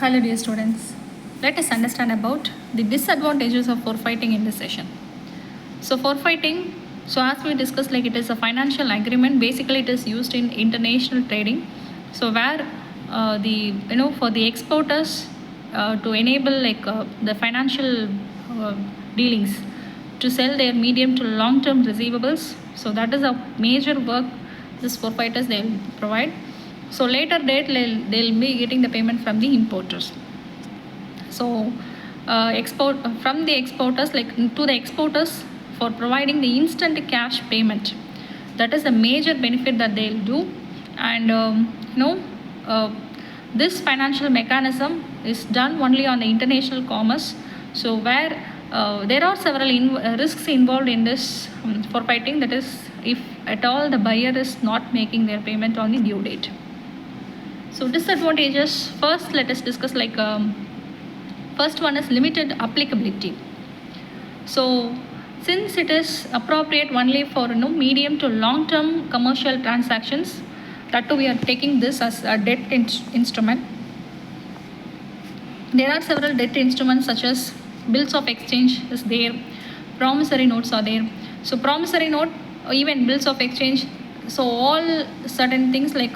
Hello dear students, let us understand about the disadvantages of forfeiting in this session. So forfeiting, so as we discussed, like it is a financial agreement. Basically it is used in international trading. So where for the exporters to enable the financial dealings to sell their medium to long term receivables. So that is a major work this forfeiters they will provide. So later date they'll be getting the payment from the importers. So export from the exporters to the exporters for providing the instant cash payment. That is a major benefit that they'll do. And this financial mechanism is done only on the international commerce. So where there are several risks involved in this forfeiting. That is, if at all the buyer is not making their payment on the due date. So disadvantages, first let us discuss first one is limited applicability. So since it is appropriate only for medium to long term commercial transactions, that too we are taking this as a debt instrument. There are several debt instruments such as bills of exchange is there, promissory notes are there. So promissory note, even bills of exchange, so all certain things like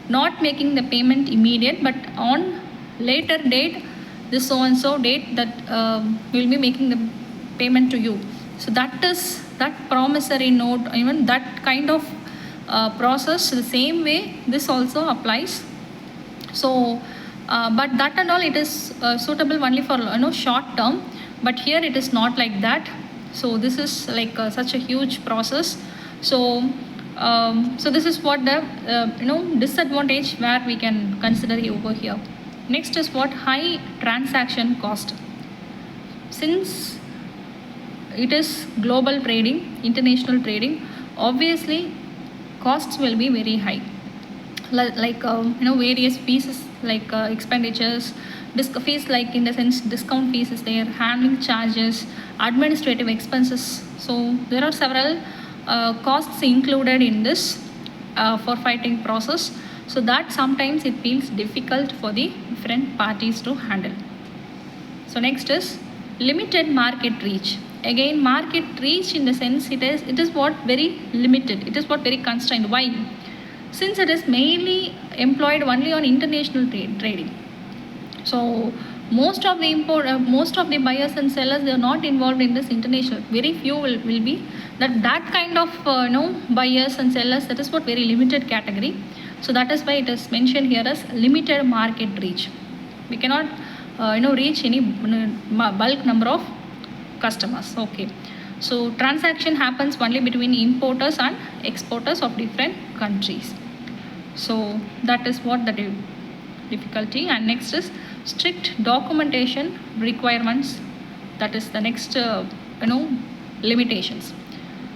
not making the payment immediate, but on later date, this so and so date that will be making the payment to you. So that is that promissory note, even that kind of process, the same way this also applies. So but that and all, it is suitable only for short term, but here it is not like that. So this is like such a huge process. So so this is what the disadvantage where we can consider over here. Next is what high transaction cost. Since it is global trading, international trading, obviously costs will be very high. Various fees like expenditures, fees like in the sense discount fees is there, handling charges, administrative expenses. So there are several costs included in this forfeiting process. So that sometimes it feels difficult for the different parties to handle. So next is limited market reach. Again, market reach in the sense it is what very limited. It is what very constrained. Why? Since it is mainly employed only on international trading. So most of the buyers and sellers, they are not involved in this international. Very few will be that kind of buyers and sellers. That is what very limited category. So that is why it is mentioned here as limited market reach. We cannot reach any bulk number of customers. Okay. So transaction happens only between importers and exporters of different countries. So that is what the difficulty. And next is strict documentation requirements. That is the next limitations.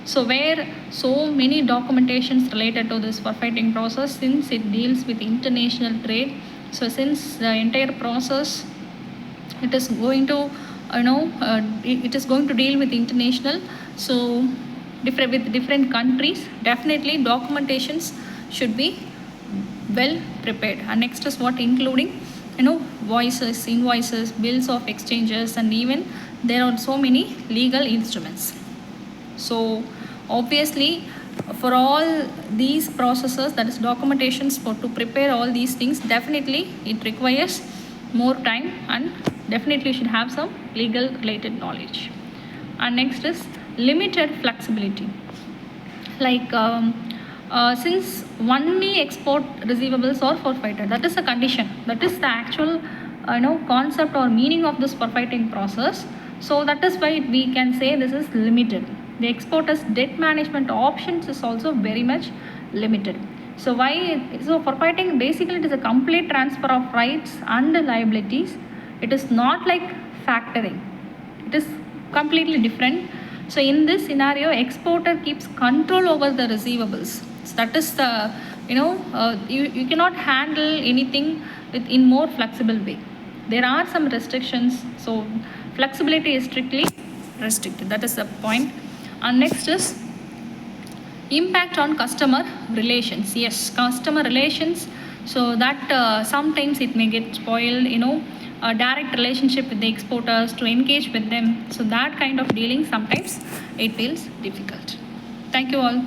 So where so many documentations related to this forfeiting process, since it deals with international trade. So since the entire process it is going to it is going to deal with international, so with different countries, definitely documentations should be well prepared. And next is what including voices, invoices, bills of exchanges, and even there are so many legal instruments. So obviously for all these processes, that is documentations to prepare all these things, definitely it requires more time and definitely should have some legal related knowledge. And next is limited flexibility. Since only export receivables are forfeited, that is a condition, that is the actual concept or meaning of this forfeiting process. So that is why we can say this is limited. The exporter's debt management options is also very much limited. So forfeiting, basically it is a complete transfer of rights and liabilities. It is not like factoring. It is completely different. So in this scenario, exporter keeps control over the receivables. So that is the you cannot handle anything in more flexible way. There are some restrictions. So flexibility is strictly restricted. That is the point. And next is impact on customer relations. Yes, customer relations. so that sometimes it may get spoiled, a direct relationship with the exporters to engage with them. So that kind of dealing sometimes it feels difficult. Thank you all.